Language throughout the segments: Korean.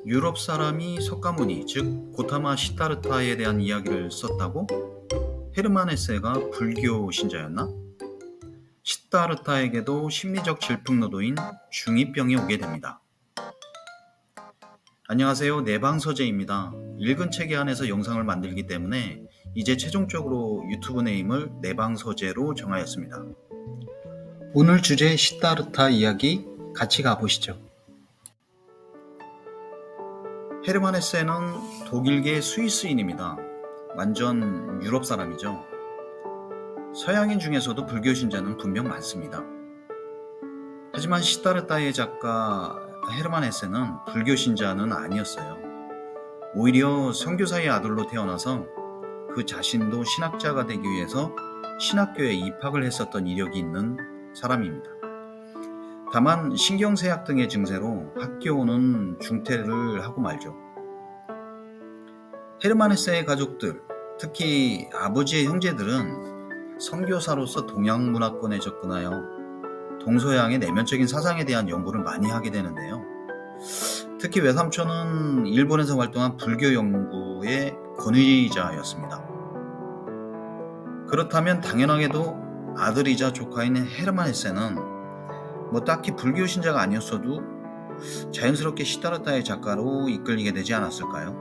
유럽 사람이 석가모니, 즉 고타마 시타르타에 대한 이야기를 썼다고? 헤르만 헤세가 불교 신자였나? 시타르타에게도 심리적 질풍노도인 중2병이 오게 됩니다. 안녕하세요. 내방서재입니다. 읽은 책에 한해서 영상을 만들기 때문에 이제 최종적으로 유튜브 네임을 내방서재로 정하였습니다. 오늘 주제 시타르타 이야기 같이 가보시죠. 헤르만 헤세는 독일계 스위스인입니다. 완전 유럽 사람이죠. 서양인 중에서도 불교 신자는 분명 많습니다. 하지만 시타르타의 작가 헤르만 헤세는 불교 신자는 아니었어요. 오히려 선교사의 아들로 태어나서 그 자신도 신학자가 되기 위해서 신학교에 입학을 했었던 이력이 있는 사람입니다. 다만 신경쇠약 등의 증세로 학교는 중퇴를 하고 말죠. 헤르만 헤세의 가족들, 특히 아버지의 형제들은 선교사로서 동양 문화권에 접근하여 동서양의 내면적인 사상에 대한 연구를 많이 하게 되는데요. 특히 외삼촌은 일본에서 활동한 불교 연구의 권위자였습니다. 그렇다면 당연하게도 아들이자 조카인 헤르만 헤세는 딱히 불교 신자가 아니었어도 자연스럽게 시타르타의 작가로 이끌리게 되지 않았을까요?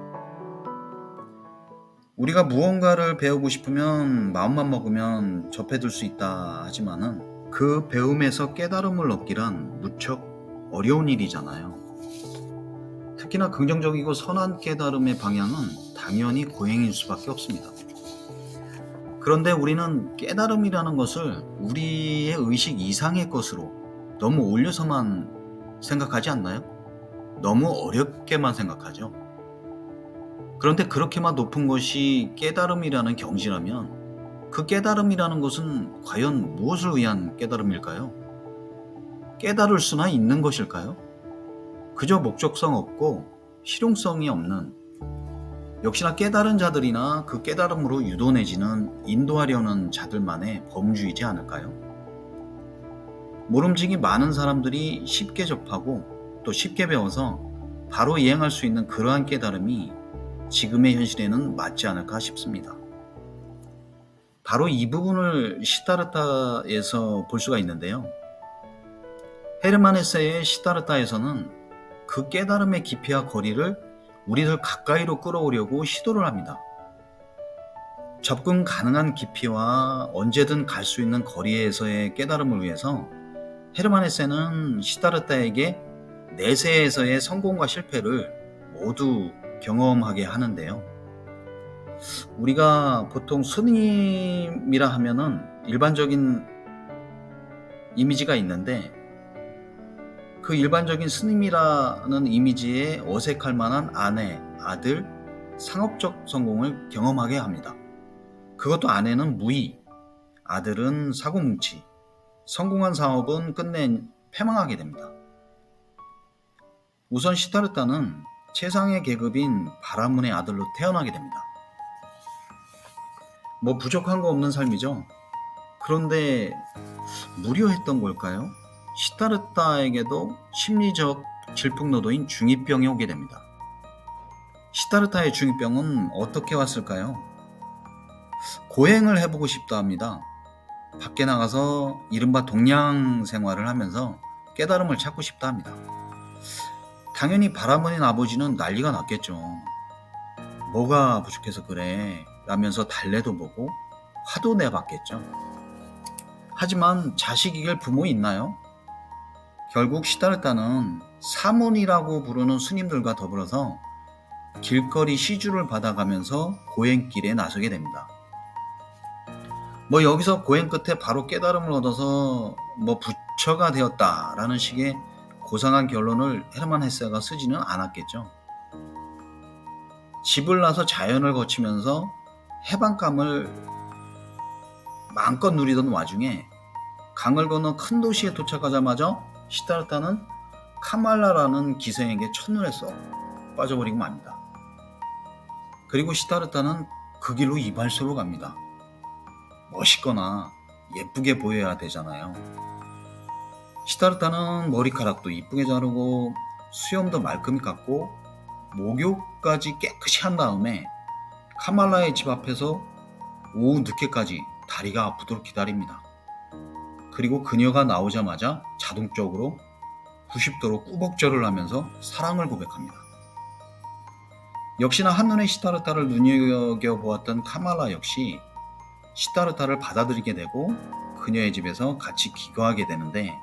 우리가 무언가를 배우고 싶으면 마음만 먹으면 접해들 수 있다 하지만은 그 배움에서 깨달음을 얻기란 무척 어려운 일이잖아요. 특히나 긍정적이고 선한 깨달음의 방향은 당연히 고행일 수밖에 없습니다. 그런데 우리는 깨달음이라는 것을 우리의 의식 이상의 것으로 너무 올려서만 생각하지 않나요? 너무 어렵게만 생각하죠. 그런데 그렇게만 높은 것이 깨달음이라는 경지라면 그 깨달음이라는 것은 과연 무엇을 위한 깨달음일까요? 깨달을 수나 있는 것일까요? 그저 목적성 없고 실용성이 없는, 역시나 깨달은 자들이나 그 깨달음으로 유도내지는 인도하려는 자들만의 범주이지 않을까요? 모름지기 많은 사람들이 쉽게 접하고 또 쉽게 배워서 바로 이행할 수 있는 그러한 깨달음이 지금의 현실에는 맞지 않을까 싶습니다. 바로 이 부분을 시타르타에서 볼 수가 있는데요. 헤르만 헤세의 시타르타에서는 그 깨달음의 깊이와 거리를 우리들 가까이로 끌어오려고 시도를 합니다. 접근 가능한 깊이와 언제든 갈 수 있는 거리에서의 깨달음을 위해서 헤르만 헤세는 시타르타에게 내세에서의 성공과 실패를 모두 경험하게 하는데요. 우리가 보통 스님이라 하면은 일반적인 이미지가 있는데 그 일반적인 스님이라는 이미지에 어색할 만한 아내, 아들, 상업적 성공을 경험하게 합니다. 그것도 아내는 무의, 아들은 사고뭉치, 성공한 사업은 끝내 패망하게 됩니다. 우선 시타르타는 최상의 계급인 바라문의 아들로 태어나게 됩니다. 부족한 거 없는 삶이죠. 그런데 무료했던 걸까요? 시타르타에게도 심리적 질풍노도인 중2병이 오게 됩니다. 시타르타의 중2병은 어떻게 왔을까요? 고행을 해보고 싶다 합니다. 밖에 나가서 이른바 동양 생활을 하면서 깨달음을 찾고 싶다 합니다. 당연히 바라문인 아버지는 난리가 났겠죠. 뭐가 부족해서 그래 라면서 달래도 보고 화도 내봤겠죠. 하지만 자식 이길 부모 있나요? 결국 시타르타는 사문이라고 부르는 스님들과 더불어서 길거리 시주를 받아가면서 고행길에 나서게 됩니다. 여기서 고행 끝에 바로 깨달음을 얻어서 부처가 되었다라는 식의 고상한 결론을 헤르만 헤세가 쓰지는 않았겠죠. 집을 나서 자연을 거치면서 해방감을 마음껏 누리던 와중에 강을 건너 큰 도시에 도착하자마자 시타르타는 카말라라는 기생에게 첫눈에 쏙 빠져버리고 맙니다. 그리고 시타르타는 그 길로 이발소로 갑니다. 멋있거나 예쁘게 보여야 되잖아요. 시타르타는 머리카락도 이쁘게 자르고 수염도 말끔히 깎고 목욕까지 깨끗이 한 다음에 카말라의 집 앞에서 오후 늦게까지 다리가 아프도록 기다립니다. 그리고 그녀가 나오자마자 자동적으로 90도로 꾸벅절을 하면서 사랑을 고백합니다. 역시나 한눈에 시타르타를 눈여겨보았던 카말라 역시 시타르타를 받아들이게 되고 그녀의 집에서 같이 기거하게 되는데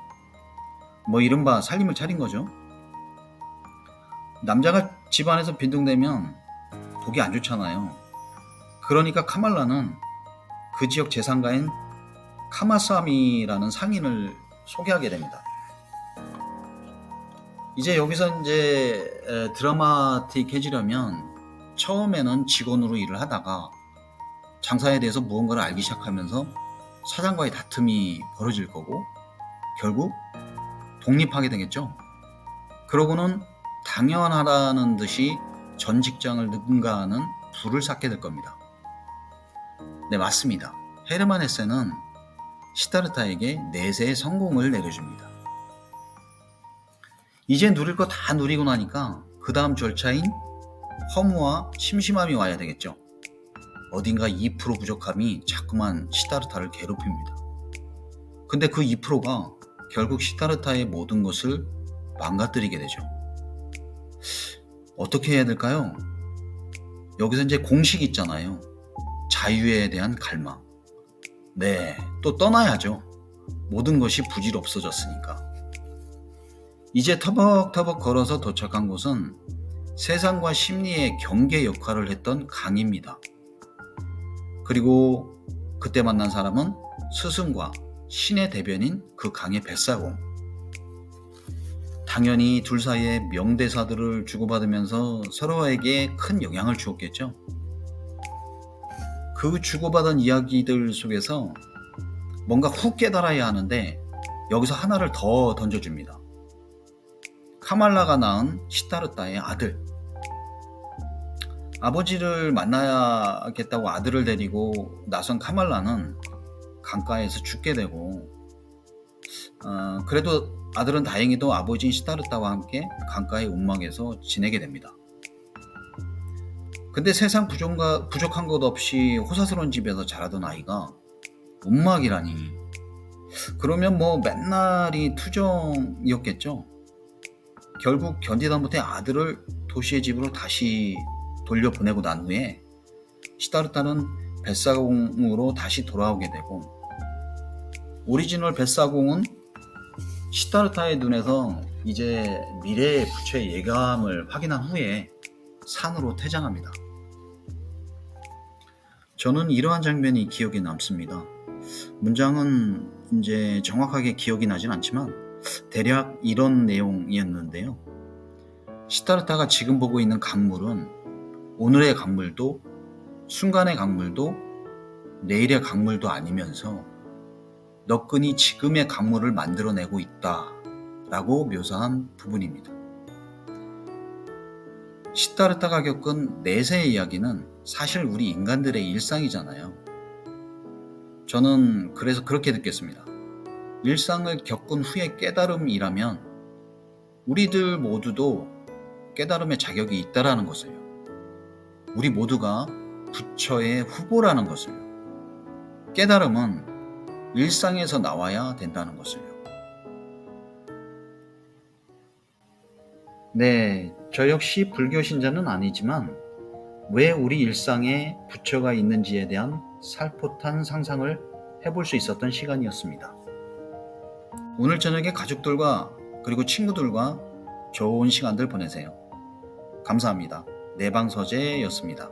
이른바 살림을 차린 거죠. 남자가 집 안에서 빈둥대면 보기 안 좋잖아요. 그러니까 카말라는 그 지역 재상가인 카마사미라는 상인을 소개하게 됩니다. 이제 여기서 드라마틱해지려면 처음에는 직원으로 일을 하다가 장사에 대해서 무언가를 알기 시작하면서 사장과의 다툼이 벌어질 거고 결국 독립하게 되겠죠. 그러고는 당연하다는 듯이 전 직장을 능가하는 부를 쌓게 될 겁니다. 네, 맞습니다. 헤르만 헤세는 시타르타에게 내세의 성공을 내려줍니다. 이제 누릴 거 다 누리고 나니까 그 다음 절차인 허무와 심심함이 와야 되겠죠. 어딘가 2% 부족함이 자꾸만 시타르타를 괴롭힙니다. 근데 그 2%가 결국 시타르타의 모든 것을 망가뜨리게 되죠. 어떻게 해야 될까요? 여기서 이제 공식 있잖아요. 자유에 대한 갈망. 네, 또 떠나야죠. 모든 것이 부질없어졌으니까. 이제 터벅터벅 걸어서 도착한 곳은 세상과 심리의 경계 역할을 했던 강입니다. 그리고 그때 만난 사람은 스승과 신의 대변인 그 강의 뱃사공. 당연히 둘 사이에 명대사들을 주고받으면서 서로에게 큰 영향을 주었겠죠. 그 주고받은 이야기들 속에서 뭔가 훅 깨달아야 하는데 여기서 하나를 더 던져줍니다. 카말라가 낳은 시타르타의 아들. 아버지를 만나야겠다고 아들을 데리고 나선 카말라는 강가에서 죽게 되고 그래도 아들은 다행히도 아버지인 시타르타와 함께 강가의 움막에서 지내게 됩니다. 근데 세상 부족한 것 없이 호사스러운 집에서 자라던 아이가 움막이라니. 그러면 맨날이 투정이었겠죠. 결국 견디다 못해 아들을 도시의 집으로 다시 돌려보내고 난 후에 시타르타는 뱃사공으로 다시 돌아오게 되고 오리지널 뱃사공은 시타르타의 눈에서 이제 미래의 부처의 예감을 확인한 후에 산으로 퇴장합니다. 저는 이러한 장면이 기억에 남습니다. 문장은 이제 정확하게 기억이 나진 않지만 대략 이런 내용이었는데요. 시타르타가 지금 보고 있는 강물은 오늘의 강물도 순간의 강물도 내일의 강물도 아니면서 너끈히 지금의 강물을 만들어내고 있다 라고 묘사한 부분입니다. 시타르타가 겪은 내세의 이야기는 사실 우리 인간들의 일상이잖아요. 저는 그래서 그렇게 느꼈습니다. 일상을 겪은 후의 깨달음이라면 우리들 모두도 깨달음의 자격이 있다라는 것을요. 우리 모두가 부처의 후보라는 것을요. 깨달음은 일상에서 나와야 된다는 것을요. 네, 저 역시 불교 신자는 아니지만 왜 우리 일상에 부처가 있는지에 대한 살포탄 상상을 해볼 수 있었던 시간이었습니다. 오늘 저녁에 가족들과 그리고 친구들과 좋은 시간들 보내세요. 감사합니다. 내방서재였습니다.